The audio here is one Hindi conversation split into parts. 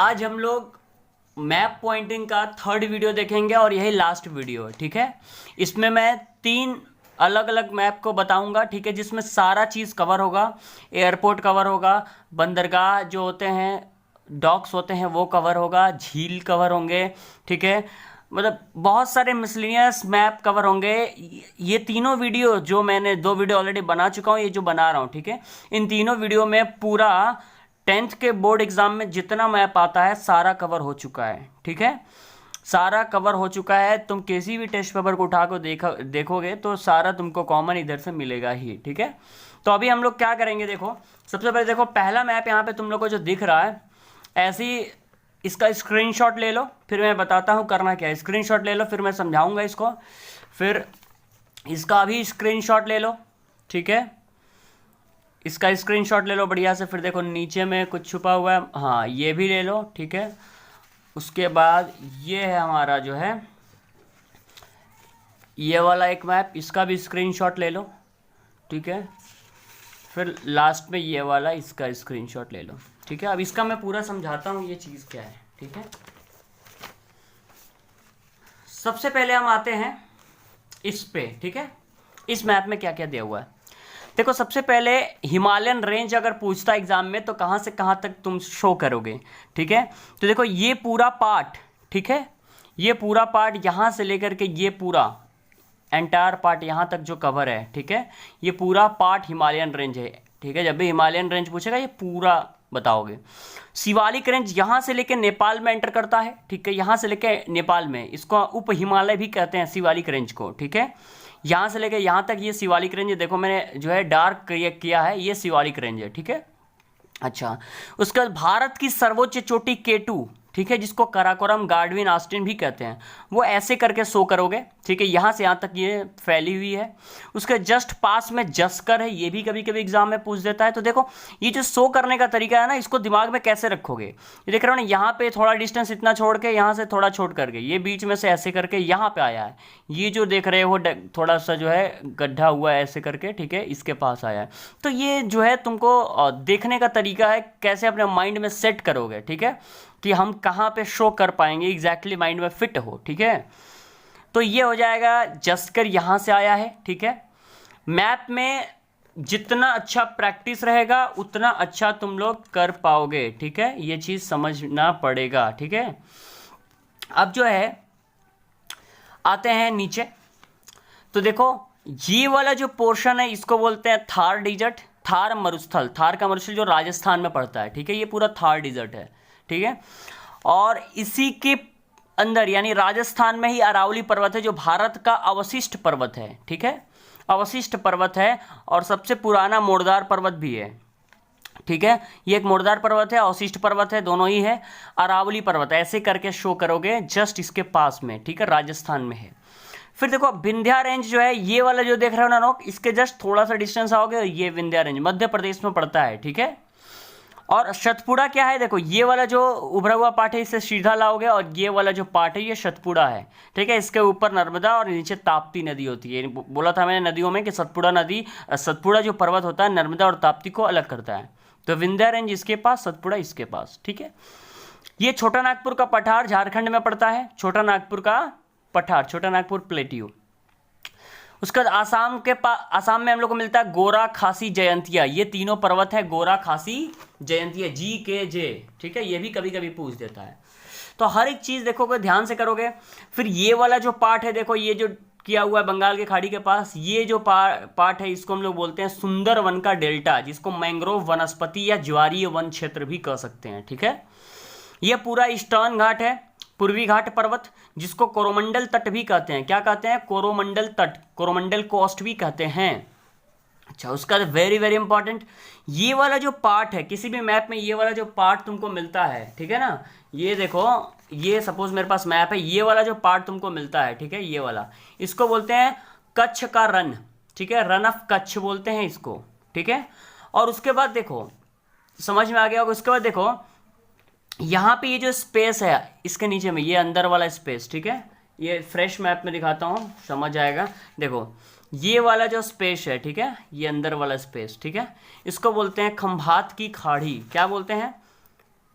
आज हम लोग मैप पॉइंटिंग का थर्ड वीडियो देखेंगे और यही लास्ट वीडियो है, ठीक है। इसमें मैं 3 अलग अलग मैप को बताऊंगा, ठीक है, जिसमें सारा चीज़ कवर होगा। एयरपोर्ट कवर होगा, बंदरगाह जो होते हैं, डॉक्स होते हैं वो कवर होगा, झील कवर होंगे, ठीक है। मतलब बहुत सारे मिसलिनियस मैप कवर होंगे। ये तीनों वीडियो जो मैंने 2 वीडियो ऑलरेडी बना चुका हूँ, ये जो बना रहा हूँ, ठीक है, इन तीनों वीडियो में पूरा 10th के बोर्ड एग्जाम में जितना मैप आता है सारा कवर हो चुका है, ठीक है। सारा कवर हो चुका है। तुम किसी भी टेस्ट पेपर को उठा कर देखोगे तो सारा तुमको कॉमन इधर से मिलेगा ही, ठीक है। तो अभी हम लोग क्या करेंगे, देखो सबसे पहले देखो पहला मैप यहाँ पे तुम लोग को जो दिख रहा है, ऐसे ही इसका स्क्रीनशॉट ले लो, फिर मैं बताता हूँ करना क्या है। स्क्रीनशॉट ले लो, फिर मैं समझाऊंगा इसको, फिर इसका भी स्क्रीनशॉट ले लो, ठीक है। इसका स्क्रीनशॉट ले लो बढ़िया से। फिर देखो नीचे में कुछ छुपा हुआ है, हाँ ये भी ले लो, ठीक है। उसके बाद ये है हमारा जो है ये वाला एक मैप, इसका भी स्क्रीनशॉट ले लो, ठीक है। फिर लास्ट में ये वाला, इसका स्क्रीनशॉट ले लो, ठीक है। अब इसका मैं पूरा समझाता हूँ ये चीज़ क्या है, ठीक है। सबसे पहले हम आते हैं इस पे, ठीक है। इस मैप में क्या क्या दिया हुआ है देखो। सबसे पहले हिमालयन रेंज अगर पूछता एग्जाम में तो कहाँ से कहाँ तक तुम शो करोगे, ठीक है। तो देखो ये पूरा पार्ट, ठीक है, ये पूरा पार्ट यहाँ से लेकर के ये पूरा एंटायर पार्ट यहाँ तक जो कवर है, ठीक है, ये पूरा पार्ट हिमालयन रेंज है, ठीक है। जब भी हिमालयन रेंज पूछेगा ये पूरा बताओगे। शिवालिक रेंज यहाँ से लेके नेपाल में एंटर करता है, ठीक है, यहाँ से लेके नेपाल में, इसको उप हिमालय भी कहते हैं शिवालिक रेंज को, ठीक है। यहाँ से लेके यहाँ तक ये शिवालिक रेंज है। देखो मैंने जो है डार्क किया है, ये शिवालिक रेंज है, ठीक है। अच्छा, उसके बाद भारत की सर्वोच्च चोटी K2, ठीक है, जिसको कराकोरम गार्डविन ऑस्टिन भी कहते हैं, वो ऐसे करके शो करोगे, ठीक है। यहाँ से यहाँ तक ये फैली हुई है। उसके जस्ट पास में जस्कर है, ये भी कभी कभी एग्जाम में पूछ देता है। तो देखो ये जो शो करने का तरीका है ना, इसको दिमाग में कैसे रखोगे। ये देख रहे हो ना, यहाँ पे थोड़ा डिस्टेंस इतना छोड़ के, यहाँ से थोड़ा छोड़ करके, ये बीच में से ऐसे करके यहाँ पे आया है। ये जो देख रहे हो थोड़ा सा जो है गड्ढा हुआ है ऐसे करके, ठीक है, इसके पास आया है। तो ये जो है तुमको देखने का तरीका है, कैसे अपने माइंड में सेट करोगे, ठीक है, कि हम कहाँ पे शो कर पाएंगे, एग्जैक्टली माइंड में फिट हो, ठीक है। तो ये हो जाएगा जस्कर यहाँ से आया है, ठीक है। मैप में जितना अच्छा प्रैक्टिस रहेगा उतना अच्छा तुम लोग कर पाओगे, ठीक है। ये चीज़ समझना पड़ेगा, ठीक है। अब जो है आते हैं नीचे, तो देखो ये वाला जो पोर्शन है इसको बोलते हैं थार डिजर्ट, थार मरुस्थल। थार का मरुस्थल जो राजस्थान में पड़ता है, ठीक है, ये पूरा थार डिजर्ट है, ठीक है। और इसी के अंदर यानी राजस्थान में ही अरावली पर्वत है, जो भारत का अवशिष्ट पर्वत है, ठीक है, अवशिष्ट पर्वत है। और सबसे पुराना मोड़दार पर्वत भी है, ठीक है। ये एक मोड़दार पर्वत है, अवशिष्ट पर्वत है, दोनों ही है। अरावली पर्वत ऐसे करके शो करोगे, जस्ट इसके पास में, ठीक है, राजस्थान में है। फिर देखो विंध्या रेंज जो है, ये वाला जो देख रहे हो ना लोग, इसके जस्ट थोड़ा सा डिस्टेंस आओगे, ये विंध्या रेंज मध्य प्रदेश में पड़ता है, ठीक है। और सतपुड़ा क्या है, देखो ये वाला जो उभरा हुआ पार्ट है इसे सीधा लाओगे, और ये वाला जो पार्ट है ये सतपुड़ा है, ठीक है। इसके ऊपर नर्मदा और नीचे ताप्ती नदी होती है। बोला था मैंने नदियों में कि सतपुड़ा जो पर्वत होता है नर्मदा और ताप्ती को अलग करता है। तो विंध्या रेंज इसके पास, सतपुड़ा इसके पास, ठीक है। ये छोटा नागपुर का पठार झारखंड में पड़ता है, छोटा नागपुर का पठार, छोटा नागपुर प्लेटियो। उसके बाद आसाम में हम लोग को मिलता है गोरा खासी जयंतिया। ये तीनों पर्वत है, गोरा खासी जयंतिया, GKJ, ठीक है, ये भी कभी कभी पूछ देता है। तो हर एक चीज देखोगे, ध्यान से करोगे। फिर ये वाला जो पार्ट है, देखो ये जो किया हुआ है बंगाल के खाड़ी के पास, ये जो पार्ट है इसको हम लोग बोलते हैं सुंदर वन का डेल्टा, जिसको मैंग्रोव वनस्पति या ज्वारीय वन क्षेत्र भी कह सकते हैं, ठीक है। यह पूरा ईस्टर्न घाट है, पूर्वी घाट पर्वत, जिसको कोरोमंडल तट भी कहते हैं। क्या कहते हैं? कोरोमंडल तट, कोरोमंडल कोस्ट भी कहते हैं। अच्छा, उसका वेरी वेरी इंपॉर्टेंट, ये वाला जो पार्ट है किसी भी मैप में, ये वाला जो पार्ट तुमको मिलता है, ठीक है ना, ये देखो, ये सपोज मेरे पास मैप है, ये वाला जो पार्ट तुमको मिलता है, ठीक है, ये वाला, इसको बोलते हैं कच्छ का रन, ठीक है, रन ऑफ कच्छ बोलते हैं इसको, ठीक है। और उसके बाद देखो, समझ में आ गया होगा। उसके बाद देखो यहाँ पे ये जो स्पेस है इसके नीचे में, ये अंदर वाला स्पेस, ठीक है, ये फ्रेश मैप में दिखाता हूँ, समझ आएगा। देखो ये वाला जो स्पेस है, ठीक है, ये अंदर वाला स्पेस, ठीक है, इसको बोलते हैं खंभात की खाड़ी। क्या बोलते हैं?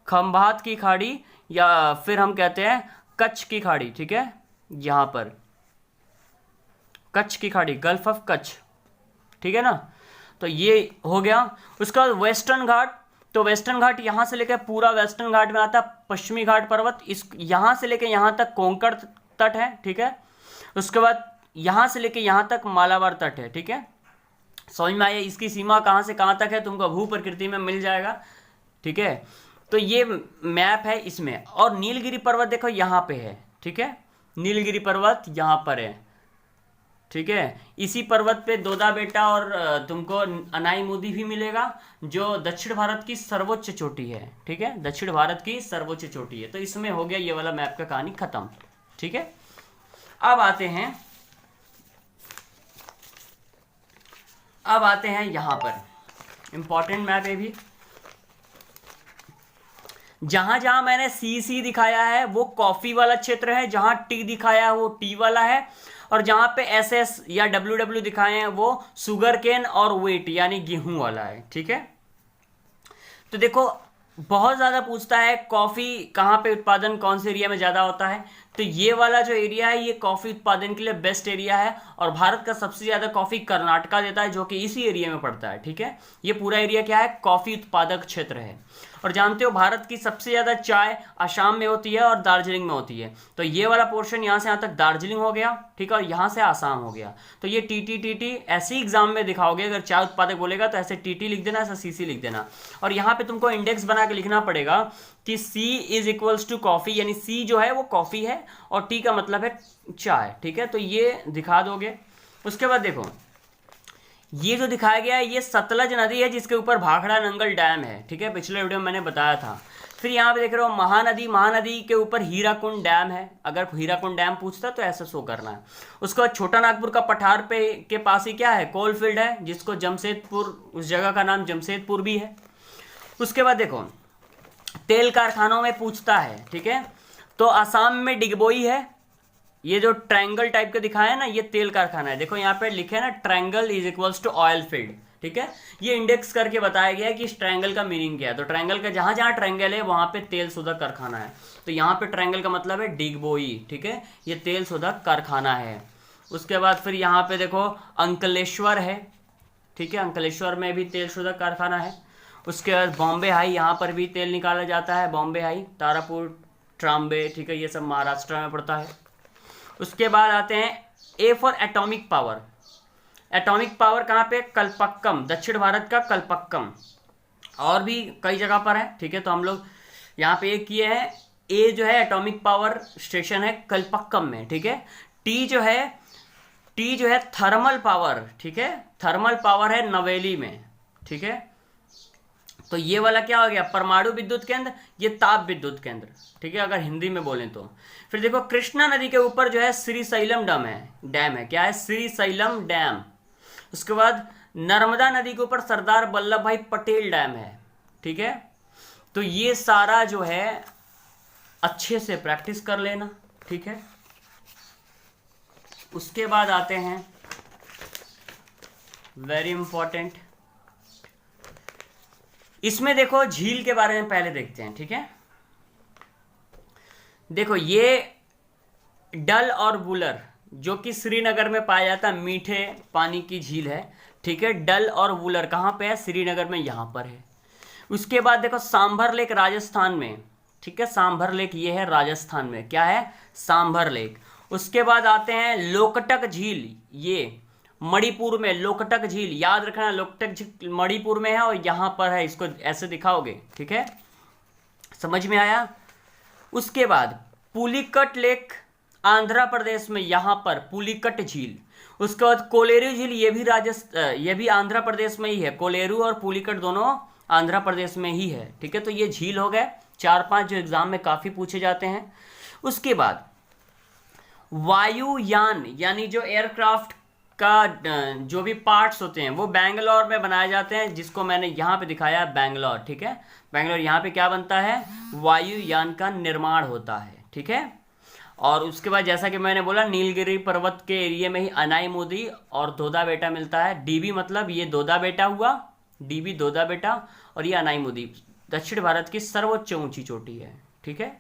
खंभात की खाड़ी या फिर हम कहते हैं कच्छ की खाड़ी, ठीक है, यहाँ पर कच्छ की खाड़ी, गल्फ ऑफ कच्छ, ठीक है ना। तो ये हो गया। उसके बाद वेस्टर्न घाट, तो वेस्टर्न घाट यहाँ से लेकर पूरा वेस्टर्न घाट में आता है पश्चिमी घाट पर्वत, इस यहाँ से लेकर यहाँ तक कोंकण तट है, ठीक है। उसके बाद यहाँ से लेकर यहाँ तक मालाबार तट है, ठीक है। समझ में आया, इसकी सीमा कहाँ से कहाँ तक है तुमको भू प्रकृति में मिल जाएगा, ठीक है। तो ये मैप है इसमें। और नीलगिरी पर्वत देखो यहाँ पे है, ठीक है, नीलगिरी पर्वत यहाँ पर है, ठीक है। इसी पर्वत पे दोदा बेटा और तुमको अनाई मोदी भी मिलेगा, जो दक्षिण भारत की सर्वोच्च चोटी है, ठीक है, दक्षिण भारत की सर्वोच्च चोटी है। तो इसमें हो गया ये वाला मैप का कहानी खत्म, ठीक है। अब आते हैं यहां पर, इंपॉर्टेंट मैप है भी। जहां जहां मैंने सी दिखाया है वो कॉफी वाला क्षेत्र है, जहां टी दिखाया है वो टी वाला है, और जहां पे एस या डब्ल्यू दिखाए हैं वो शुगर केन और वेट यानी गेहूं वाला है, ठीक है। तो देखो बहुत ज्यादा पूछता है कॉफी कहाँ पे उत्पादन कौन से एरिया में ज्यादा होता है, तो ये वाला जो एरिया है ये कॉफी उत्पादन के लिए बेस्ट एरिया है, और भारत का सबसे ज्यादा कॉफी कर्नाटका देता है जो कि इसी एरिया में पड़ता है, ठीक है। ये पूरा एरिया क्या है, कॉफी उत्पादक क्षेत्र है। और जानते हो भारत की सबसे ज्यादा चाय आसाम में होती है और दार्जिलिंग में होती है, तो ये वाला पोर्शन यहाँ से यहाँ तक दार्जिलिंग हो गया, ठीक है, और यहाँ से आसाम हो गया। तो ये टी ऐसे एग्जाम में दिखाओगे, अगर चाय उत्पादक बोलेगा तो ऐसे टी लिख देना, ऐसा सी लिख देना, और यहाँ पे तुमको इंडेक्स बना के लिखना पड़ेगा कि C is equals to coffee, यानी C जो है वो कॉफी है और T का मतलब है चाय, ठीक है। तो ये दिखा दोगे। उसके बाद देखो ये जो दिखाया गया है ये सतलज नदी है जिसके ऊपर भाखड़ा नंगल डैम है, ठीक है, पिछले वीडियो में मैंने बताया था। फिर यहाँ पे देख रहे हो महानदी के ऊपर हीराकुंड डैम है, अगर हीराकुंड डैम पूछता तो ऐसा शो करना है। उसके बाद छोटा नागपुर का पठार पे के पास ही क्या है, कोल फील्ड है, जिसको जमशेदपुर, उस जगह का नाम जमशेदपुर भी है। उसके बाद देखो तेल कारखानों में पूछता है, ठीक है, तो आसाम में डिगबोई है, ये जो ट्रायंगल टाइप का दिखाया है ना ये तेल कारखाना है, देखो यहाँ पे लिखे है ना triangle is equals to oil field, ठीक है। ये इंडेक्स करके बताया गया है कि इस ट्रायंगल का मीनिंग क्या है, तो ट्रायंगल का जहां जहां ट्रायंगल है वहां पे तेल शोधक कारखाना है, तो यहाँ पे ट्रायंगल का मतलब है डिगबोई, ठीक है, ये तेल शोधक कारखाना है। उसके बाद फिर यहाँ पे देखो अंकलेश्वर है, ठीक है, अंकलेश्वर में भी तेल शोधक कारखाना है। उसके बाद बॉम्बे हाई, यहाँ पर भी तेल निकाला जाता है, बॉम्बे हाई, तारापुर, ट्राम्बे, ठीक है, ये सब महाराष्ट्र में पड़ता है। उसके बाद आते हैं A for atomic power. Atomic power कहाँ पे, कल्पक्कम, दक्षिण भारत का कल्पक्कम, और भी कई जगह पर है, ठीक है। तो हम लोग यहाँ पे एक किए हैं, ए जो है एटॉमिक पावर स्टेशन है कल्पक्कम में, ठीक है। टी जो है थर्मल पावर, ठीक है, थर्मल पावर है नवेली में, ठीक है। तो ये वाला क्या हो गया, परमाणु विद्युत केंद्र, ये ताप विद्युत केंद्र, ठीक है, अगर हिंदी में बोलें तो। फिर देखो कृष्णा नदी के ऊपर जो है श्रीशैलम डैम है, क्या है, श्रीशैलम डैम। उसके बाद नर्मदा नदी के ऊपर सरदार वल्लभ भाई पटेल डैम है, ठीक है। तो ये सारा जो है अच्छे से प्रैक्टिस कर लेना, ठीक है। उसके बाद आते हैं वेरी इंपॉर्टेंट, इसमें देखो झील के बारे में पहले देखते हैं, ठीक है। देखो ये डल और वुलर जो कि श्रीनगर में पाया जाता है, मीठे पानी की झील है, ठीक है। डल और वुलर कहाँ पे है, श्रीनगर में, यहाँ पर है। उसके बाद देखो सांभर लेक राजस्थान में, ठीक है, सांभर लेक ये है राजस्थान में, क्या है, सांभर लेक। उसके बाद आते हैं लोकटक झील, ये मणिपुर में, लोकटक झील याद रखना, लोकटक झील मणिपुर में है और यहां पर है, इसको ऐसे दिखाओगे, ठीक है, समझ में आया। उसके बाद पुलिकट लेक आंध्र प्रदेश में, यहां पर पुलिकट झील। उसके बाद कोलेरू झील, ये भी आंध्र प्रदेश में ही है, कोलेरू और पुलिकट दोनों आंध्र प्रदेश में ही है, ठीक है। तो ये झील हो गए 4-5 जो एग्जाम में काफी पूछे जाते हैं। उसके बाद वायुयान यानी जो एयरक्राफ्ट का जो भी पार्ट्स होते हैं वो बेंगलोर में बनाए जाते हैं, जिसको मैंने यहाँ पे दिखाया बेंगलोर, ठीक है। बेंगलोर यहाँ पे क्या बनता है, वायुयान का निर्माण होता है, ठीक है। और उसके बाद जैसा कि मैंने बोला नीलगिरी पर्वत के एरिया में ही अनाई मोदी और दोदा बेटा मिलता है। डीबी मतलब ये दोदा बेटा हुआ, डीबी दोदा बेटा, और ये अनाई मोदी दक्षिण भारत की सर्वोच्च ऊंची चोटी है, ठीक है।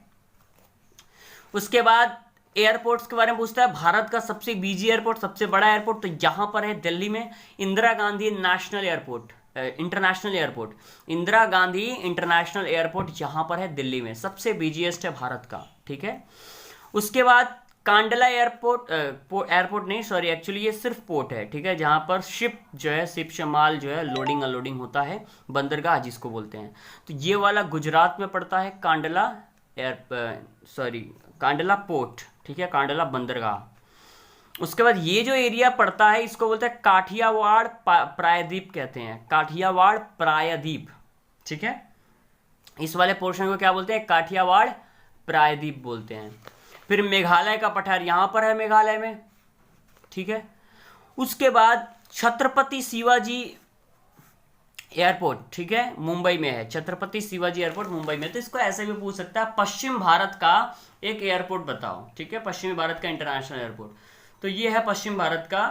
उसके बाद एयरपोर्ट्स के बारे में पूछता है, भारत का सबसे बिजी एयरपोर्ट, सबसे बड़ा एयरपोर्ट, तो यहां पर है दिल्ली में Indira Gandhi national airport, international airport, Indira Gandhi international airport यहां पर है दिल्ली में, सबसे बिजीएस्ट है भारत का, ठीक है। उसके बाद कांडला एयरपोर्ट, एयरपोर्ट नहीं सॉरी, एक्चुअली ये सिर्फ पोर्ट है, ठीक है, जहां पर शिप जो है, शिप से माल जो है लोडिंग अनलोडिंग होता है, बंदरगाह जिसको बोलते हैं। तो ये वाला गुजरात में पड़ता है, कांडला कांडला पोर्ट, ठीक है, कांडला बंदरगाह। उसके बाद ये जो एरिया पड़ता है इसको बोलते हैं काठियावाड़ प्रायद्वीप कहते हैं, काठियावाड़ प्रायद्वीप, ठीक है। इस वाले पोर्शन को क्या बोलते हैं, काठियावाड़ प्रायद्वीप बोलते हैं। फिर मेघालय का पठार यहां पर है, मेघालय में, ठीक है। उसके बाद छत्रपति शिवाजी एयरपोर्ट, ठीक है, मुंबई में है, छत्रपति शिवाजी एयरपोर्ट मुंबई में। तो इसको ऐसे भी पूछ सकता है, पश्चिम भारत का एक एयरपोर्ट बताओ, ठीक है, पश्चिमी भारत का इंटरनेशनल एयरपोर्ट। तो ये है पश्चिम भारत का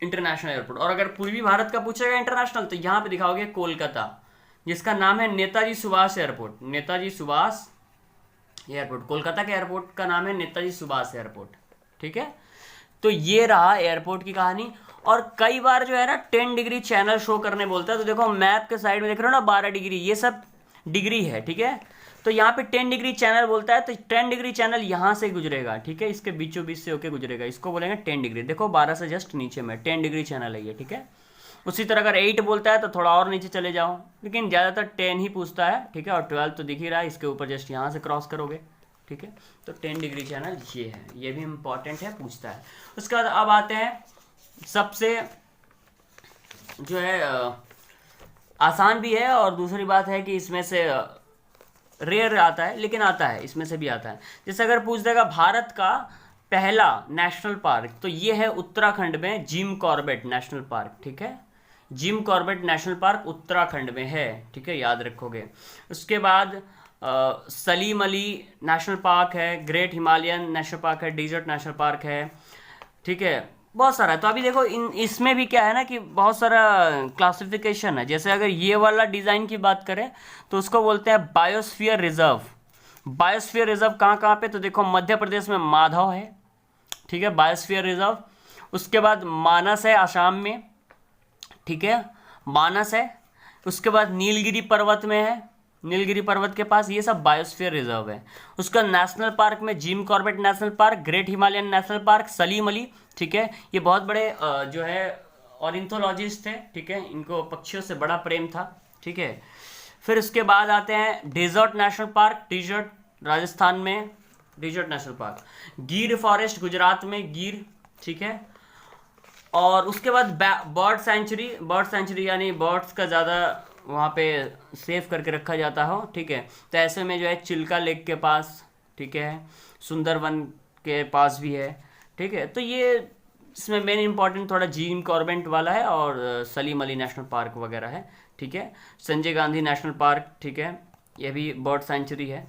इंटरनेशनल एयरपोर्ट। और अगर पूर्वी भारत का पूछेगा इंटरनेशनल, तो यहां पे दिखाओगे कोलकाता, जिसका नाम है नेताजी सुभाष एयरपोर्ट, नेताजी सुभाष एयरपोर्ट। कोलकाता के एयरपोर्ट का नाम है नेताजी सुभाष एयरपोर्ट, ठीक है। तो ये रहा एयरपोर्ट की कहानी। और कई बार जो है ना 10 डिग्री चैनल शो करने बोलता है, तो देखो मैप के साइड में देख रहे हो ना 12 डिग्री, ये सब डिग्री है, ठीक है। तो यहाँ पे 10 डिग्री चैनल बोलता है, तो 10 डिग्री चैनल यहाँ से गुजरेगा, ठीक है, इसके बीचों बीच से होके गुजरेगा, इसको बोलेंगे 10 डिग्री। देखो 12 से जस्ट नीचे में 10 डिग्री चैनल है ये, ठीक है। उसी तरह अगर 8 बोलता है तो थोड़ा और नीचे चले जाओ, लेकिन ज़्यादातर 10 ही पूछता है, ठीक है। और 12 तो दिख ही रहा है, इसके ऊपर जस्ट यहाँ से क्रॉस करोगे, ठीक है। तो 10 डिग्री चैनल ये है, ये भी इंपॉर्टेंट है, पूछता है। उसके बाद अब आते हैं सबसे जो है आसान भी है, और दूसरी बात है कि इसमें से रेयर आता है, लेकिन आता है, इसमें से भी आता है। जैसे अगर पूछ देगा भारत का पहला नेशनल पार्क, तो ये है उत्तराखंड में जिम कॉर्बेट नेशनल पार्क, ठीक है, Jim Corbett national park Uttarakhand में है, ठीक है, याद रखोगे। उसके बाद सलीम अली नेशनल पार्क है, ग्रेट हिमालयन नेशनल पार्क है, डेजर्ट नेशनल पार्क है, ठीक है, बहुत सारा है। तो अभी देखो इसमें भी क्या है ना कि बहुत सारा क्लासिफिकेशन है। जैसे अगर ये वाला डिज़ाइन की बात करें तो उसको बोलते हैं बायोस्फीयर रिजर्व। बायोस्फीयर रिजर्व कहाँ कहाँ पे, तो देखो मध्य प्रदेश में माधव है, ठीक है, बायोस्फीयर रिजर्व। उसके बाद मानस है आसाम में, ठीक है, मानस है। उसके बाद नीलगिरी पर्वत में है, नीलगिरी पर्वत के पास, ये सब बायोस्फीयर रिजर्व है। उसका नेशनल पार्क में Jim Corbett national park, great Himalayan national park, Salim Ali, ठीक है, ये बहुत बड़े जो है ऑर्निथोलॉजिस्ट थे, ठीक है, इनको पक्षियों से बड़ा प्रेम था, ठीक है। फिर उसके बाद आते हैं desert national park, desert Rajasthan में, desert national park, Gir forest Gujarat में, गिर, ठीक है। और उसके बाद बर्ड सेंचुरी, बर्ड सेंचुरी यानी बर्ड्स का ज़्यादा वहाँ पे सेव करके रखा जाता हो, ठीक है। तो ऐसे में जो है चिल्का लेक के पास, ठीक है, सुंदरवन के पास भी है, ठीक है। तो ये इसमें मेन इंपॉर्टेंट थोड़ा जिम कॉर्बेट वाला है, और सलीम अली नेशनल पार्क वगैरह है, ठीक है। संजय गांधी नेशनल पार्क, ठीक है, ये भी बर्ड सेंचुरी है,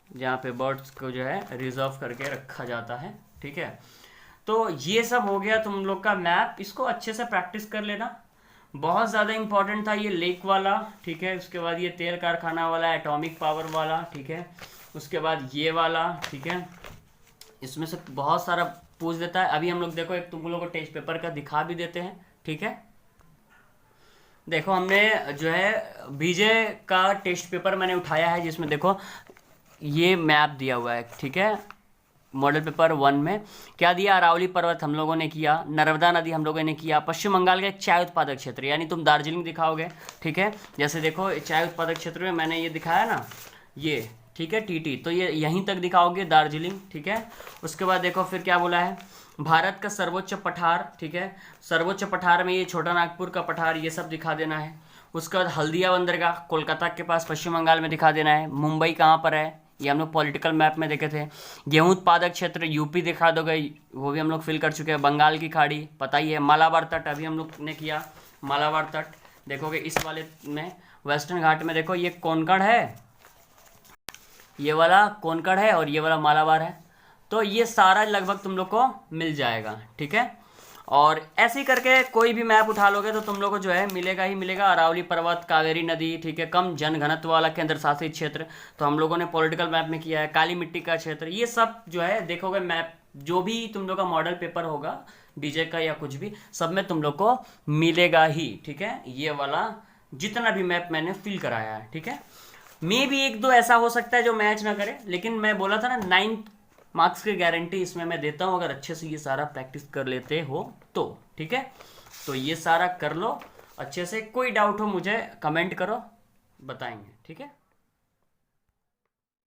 जहाँ पे बर्ड्स को जो है रिजर्व करके रखा जाता है, ठीक है। तो ये सब हो गया तुम लोग का मैप, इसको अच्छे से प्रैक्टिस कर लेना, बहुत ज़्यादा इंपॉर्टेंट था ये लेक वाला, ठीक है। उसके बाद ये तेल कारखाना वाला, एटॉमिक पावर वाला, ठीक है। उसके बाद ये वाला, ठीक है, इसमें से बहुत सारा पूछ देता है। अभी हम लोग देखो एक तुम लोगों को टेस्ट पेपर का दिखा भी देते हैं, ठीक है। देखो हमने जो है बीजे का टेस्ट पेपर मैंने उठाया है, जिसमें देखो ये मैप दिया हुआ है, ठीक है। मॉडल पेपर 1 में क्या दिया, अरावली पर्वत हम लोगों ने किया, नर्मदा नदी हम लोगों ने किया, पश्चिम बंगाल का एक चाय उत्पादक क्षेत्र, यानी तुम दार्जिलिंग दिखाओगे, ठीक है। जैसे देखो चाय उत्पादक क्षेत्र में मैंने ये दिखाया ना, ये, ठीक है, टीटी, तो ये यहीं तक दिखाओगे दार्जिलिंग, ठीक है। उसके बाद देखो फिर क्या बोला है, भारत का सर्वोच्च पठार, ठीक है, सर्वोच्च पठार में ये छोटा नागपुर का पठार, ये सब दिखा देना है। उसके बाद हल्दिया बंदरगाह कोलकाता के पास पश्चिम बंगाल में दिखा देना है। मुंबई कहाँ पर है, ये हम लोग पॉलिटिकल मैप में देखे थे। गेहूं उत्पादक क्षेत्र यूपी दिखा दोगे, वो भी हम लोग फिल कर चुके हैं। बंगाल की खाड़ी पता ही है। मालाबार तट अभी हम लोग ने किया, मालाबार तट देखोगे इस वाले में। वेस्टर्न घाट में देखो ये कोंकण है, ये वाला कोंकण है, और ये वाला मालाबार है। तो ये सारा लगभग तुम लोग को मिल जाएगा, ठीक है। और ऐसे ही करके कोई भी मैप उठा लोगे तो तुम लोग को जो है मिलेगा ही मिलेगा, अरावली पर्वत, कावेरी नदी, ठीक है, कम जन घनत्व वाला केंद्र शासित क्षेत्र, तो हम लोगों ने पॉलिटिकल मैप में किया है, काली मिट्टी का क्षेत्र, ये सब जो है देखोगे मैप, जो भी तुम लोग का मॉडल पेपर होगा डीजे का या कुछ भी, सब में तुम लोग को मिलेगा ही, ठीक है, ये वाला जितना भी मैप मैंने फिल कराया है, ठीक है। मे भी एक दो ऐसा हो सकता है जो मैच ना करे, लेकिन मैं बोला था ना 9 मार्क्स की गारंटी इसमें मैं देता हूँ अगर अच्छे से ये सारा प्रैक्टिस कर लेते हो तो, ठीक है। तो ये सारा कर लो अच्छे से, कोई डाउट हो मुझे कमेंट करो, बताएंगे, ठीक है।